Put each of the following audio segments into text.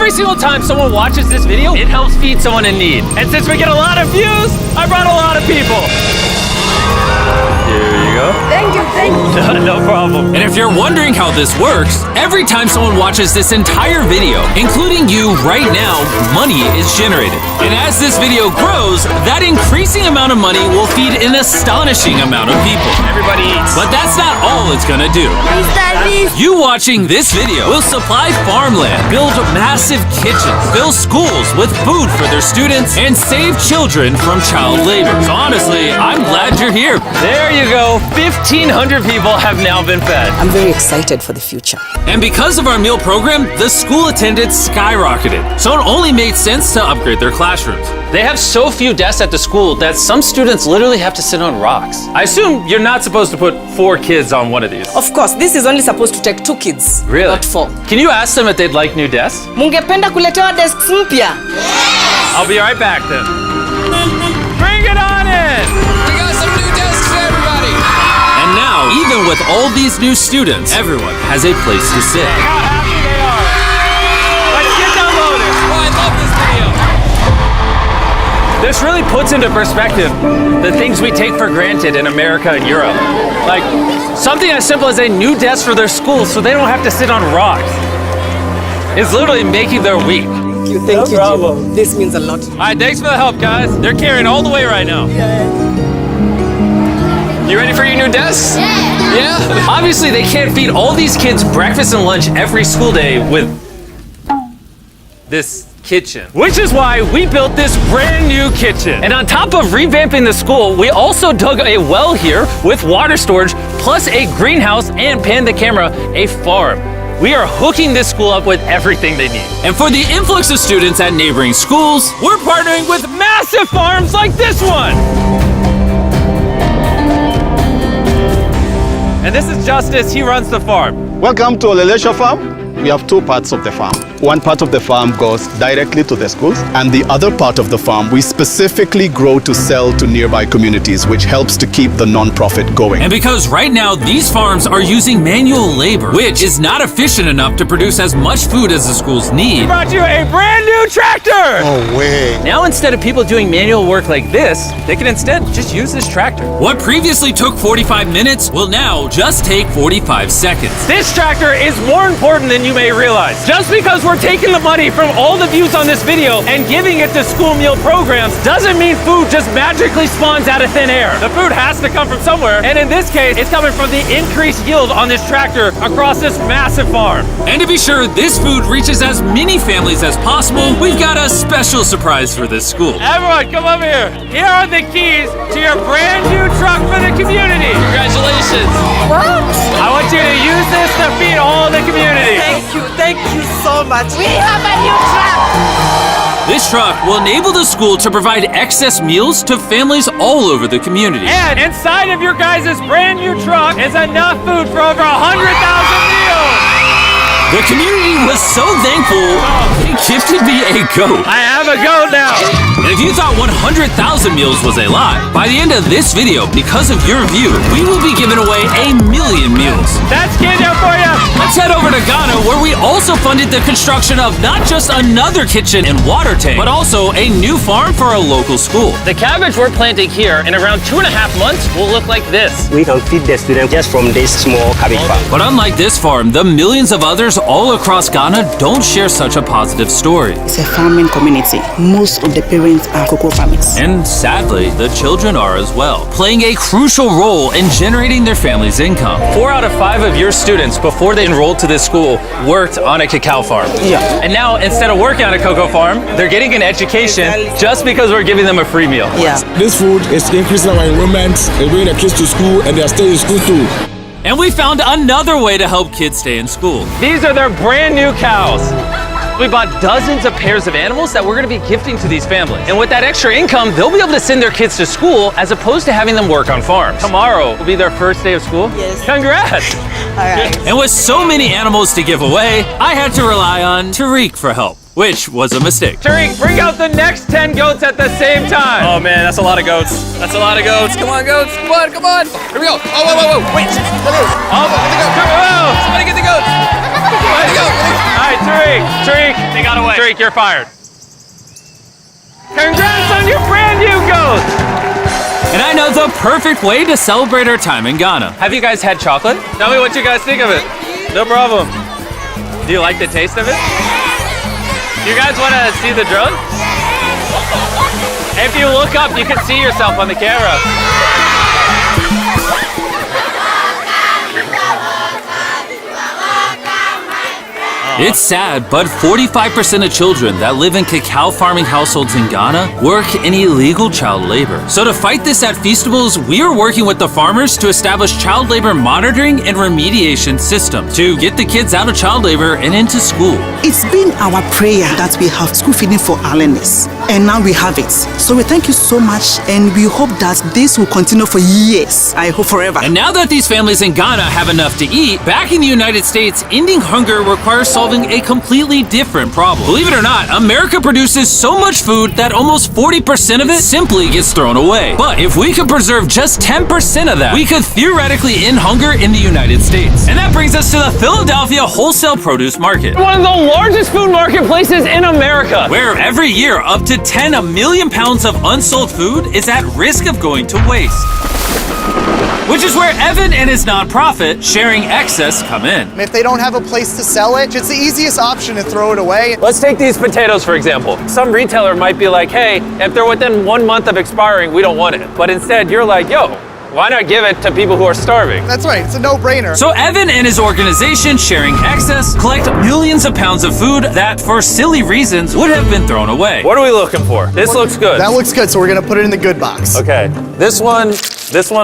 every single time someone watches this video, it helps feed someone in need. And since we get a lot of views, I brought a lot of people. Here you go. Thank you, thank you. No problem. And if you're wondering how this works, every time someone watches this entire video, including you right now, money is generated. And as this video grows, that increasing amount of money will feed an astonishing amount of people. Everybody eats. But that's not all it's gonna do. You watching this video will supply farmland, build massive kitchens, fill schools with food for their students, and save children from child labor. So honestly, I'm glad you're here. There you go. 1,500 people have now been fed. I'm very excited for the future. And because of our meal program, the school attendance skyrocketed. So it only made sense to upgrade their classrooms. They have so few desks at the school that some students literally have to sit on rocks. I assume you're not supposed to put 4 kids on one of these. Of course, this is only supposed to take 2 kids. Really? Not 4. Can you ask them if they'd like new desks? Mungependa kuletewa desks mpya? I'll be right back then. Bring it on in! We got some new desks for everybody. And now, even with all these new students, everyone has a place to sit. How happy they are. Let's get downloaded. Oh, I love this video. This really puts into perspective the things we take for granted in America and Europe. Like something as simple as a new desk for their school so they don't have to sit on rocks. It's literally making their week. Thank you, Jim. This means a lot. All right, thanks for the help, guys. They're carrying all the way right now. You ready for your new desks? Yeah. Obviously, they can't feed all these kids breakfast and lunch every school day with this kitchen. Which is why we built this brand new kitchen. And on top of revamping the school, we also dug a well here with water storage, plus a greenhouse and, pan the camera, a farm. We are hooking this school up with everything they need. And for the influx of students at neighboring schools, we're partnering with massive farms like this one. And this is Justice, he runs the farm. Welcome to Olelesha Farm. We have 2 parts of the farm. One part of the farm goes directly to the schools, and the other part of the farm we specifically grow to sell to nearby communities, which helps to keep the non-profit going. And because right now these farms are using manual labor, which is not efficient enough to produce as much food as the schools need, we brought you a brand new tractor! No way. Now instead of people doing manual work like this, they can instead just use this tractor. What previously took 45 minutes will now just take 45 seconds. This tractor is more important than you may realize. Just because we're taking the money from all the views on this video and giving it to school meal programs doesn't mean food just magically spawns out of thin air. The food has to come from somewhere, and in this case, it's coming from the increased yield on this tractor across this massive farm. And to be sure this food reaches as many families as possible, we've got a special surprise for this school. Everyone, come over here. Here are the keys to your brand new truck for the community. Congratulations. What? I want you to use this to feed all the community. Thank you so much. We have a new truck. This truck will enable the school to provide excess meals to families all over the community. And inside of your guys' brand new truck is enough food for over 100,000 meals. The community was so thankful, they gifted me a goat. I have a goat now. And if you thought 100,000 meals was a lot, by the end of this video, because of your view, we will be giving away 1 million meals. That's Kenya for you. Let's head over to Ghana, where we also funded the construction of not just another kitchen and water tank, but also a new farm for a local school. The cabbage we're planting here in around 2.5 months will look like this. We can feed the students just from this small cabbage farm. But unlike this farm, the millions of others all across Ghana don't share such a positive story. It's a farming community. Most of the parents are cocoa farmers. And sadly, the children are as well, playing a crucial role in generating their family's income. 4 out of 5 of your students, before they enrolled to this school, worked on a cacao farm. Yeah. And now, instead of working on a cocoa farm, they're getting an education just because we're giving them a free meal. Yeah. This food is increasing our enrollment, they bring the kids to school, and they're staying in school too. And we found another way to help kids stay in school. These are their brand new cows. We bought dozens of pairs of animals that we're gonna be gifting to these families. And with that extra income, they'll be able to send their kids to school as opposed to having them work on farms. Tomorrow will be their first day of school. Yes. Congrats. All right. And with so many animals to give away, I had to rely on Tariq for help, which was a mistake. Tariq, bring out the next 10 goats at the same time. Oh man, that's a lot of goats. That's a lot of goats. Come on, goats. Come on, come on. Here we go. Oh, whoa, whoa, whoa. Wait. Somebody get the goats. Somebody get the goats. Get the goat. right, Tariq, They got away. Tariq, you're fired. Congrats on your brand new goat! And I know the perfect way to celebrate our time in Ghana. Have you guys had chocolate? Tell me what you guys think of it. No problem. Do you like the taste of it? You guys want to see the drone? If you look up, you can see yourself on the camera. It's sad, but 45% of children that live in cacao farming households in Ghana work in illegal child labor. So to fight this at Feastables, we are working with the farmers to establish child labor monitoring and remediation systems to get the kids out of child labor and into school. It's been our prayer that we have school feeding for our learners, and now we have it. So we thank you so much, and we hope that this will continue for years. I hope forever. And now that these families in Ghana have enough to eat, back in the United States, ending hunger requires solving a completely different problem. Believe it or not, America produces so much food that almost 40% of it simply gets thrown away. But if we could preserve just 10% of that, we could theoretically end hunger in the United States. And that brings us to the Philadelphia Wholesale Produce Market, one of the largest food marketplaces in America, where every year up to 10 million pounds of unsold food is at risk of going to waste. Which is where Evan and his nonprofit, Sharing Excess, come in. If they don't have a place to sell it, it's the easiest option to throw it away. Let's take these potatoes, for example. Some retailer might be like, hey, if they're within 1 month of expiring, we don't want it. But instead, you're like, yo, why not give it to people who are starving? That's right, it's a no-brainer. So Evan and his organization, Sharing Excess, collect millions of pounds of food that, for silly reasons, would have been thrown away. What are we looking for? This looks good. That looks good, so we're gonna put it in the good box. Okay, this one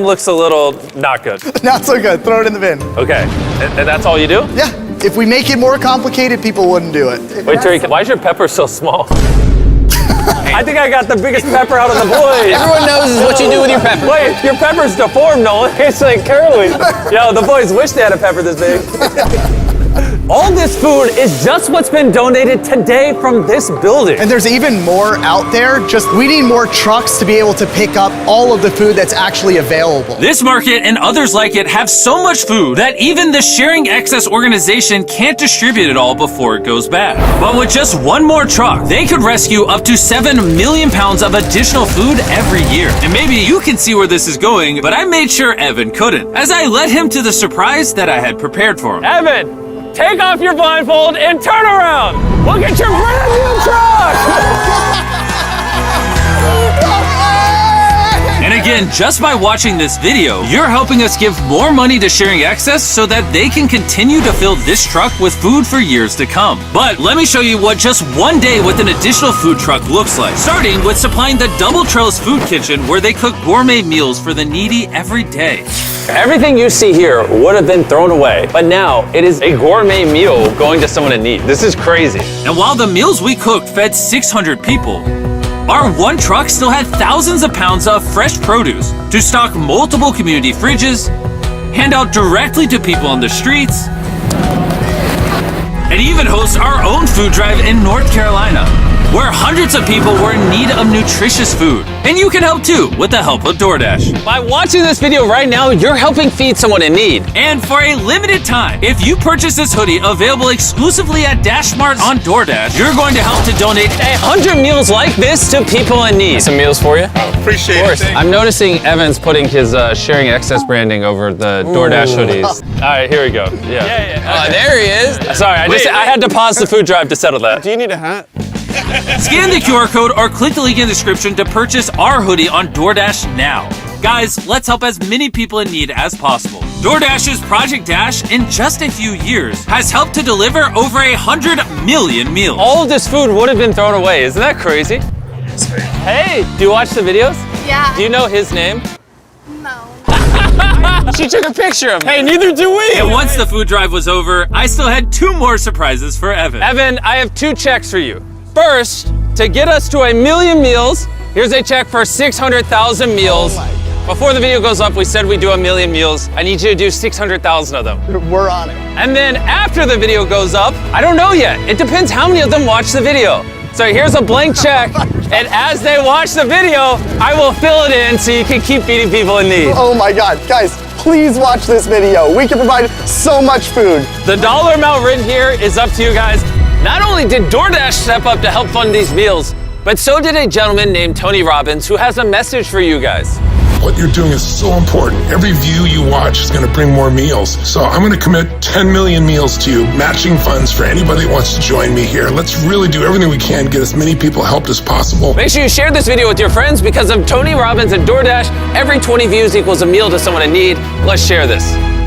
looks a little not good. Not so good, throw it in the bin. Okay, and that's all you do? Yeah, if we make it more complicated, people wouldn't do it. Wait, Tariq, why is your pepper so small? I think I got the biggest pepper out of the boys. Everyone knows what you do with your pepper. Wait, your pepper's deformed, Nolan. It's like curly. Yo, the boys wish they had a pepper this big. All this food is just what's been donated today from this building. And there's even more out there, just we need more trucks to be able to pick up all of the food that's actually available. This market and others like it have so much food that even the Sharing Excess organization can't distribute it all before it goes bad. But with just one more truck, they could rescue up to 7 million pounds of additional food every year. And maybe you can see where this is going, but I made sure Evan couldn't, as I led him to the surprise that I had prepared for him. Evan! Take off your blindfold and turn around! Look at your brand new truck! And again, just by watching this video, you're helping us give more money to Sharing Excess so that they can continue to fill this truck with food for years to come. But let me show you what just one day with an additional food truck looks like. Starting with supplying the Double Trellis Food Kitchen, where they cook gourmet meals for the needy every day. Everything you see here would have been thrown away, but now it is a gourmet meal going to someone in need. This is crazy. And while the meals we cooked fed 600 people, our one truck still had thousands of pounds of fresh produce to stock multiple community fridges, hand out directly to people on the streets, and even host our own food drive in North Carolina, where hundreds of people were in need of nutritious food. And you can help too with the help of DoorDash. By watching this video right now, you're helping feed someone in need. And for a limited time, if you purchase this hoodie available exclusively at DashMart on DoorDash, you're going to help to donate 100 meals like this to people in need. Some meals for you? Appreciate Of course. it. I'm noticing Evan's putting his Sharing Excess branding over the DoorDash hoodies. All right, here we go. Yeah. Oh, there he is. Sorry, I had to pause the food drive to settle that. Do you need a hat? Scan the QR code or click the link in the description to purchase our hoodie on DoorDash now. Guys, let's help as many people in need as possible. DoorDash's Project Dash, in just a few years, has helped to deliver over 100 million meals. All of this food would have been thrown away. Isn't that crazy? Hey, do you watch the videos? Yeah. Do you know his name? No. She took a picture of him. Hey, neither do we. And once the food drive was over, I still had 2 more surprises for Evan. Evan, I have 2 checks for you. First, to get us to 1 million meals, here's a check for 600,000 meals. Before the video goes up, we said we'd do 1 million meals. I need you to do 600,000 of them. We're on it. And then after the video goes up, I don't know yet. It depends how many of them watch the video. So here's a blank check, and as they watch the video, I will fill it in so you can keep feeding people in need. Oh my God, guys, please watch this video. We can provide so much food. The dollar amount written here is up to you guys. Not only did DoorDash step up to help fund these meals, but so did a gentleman named Tony Robbins who has a message for you guys. What you're doing is so important. Every view you watch is going to bring more meals. So I'm going to commit 10 million meals to you, matching funds for anybody that wants to join me here. Let's really do everything we can to get as many people helped as possible. Make sure you share this video with your friends because of Tony Robbins and DoorDash. Every 20 views equals a meal to someone in need. Let's share this.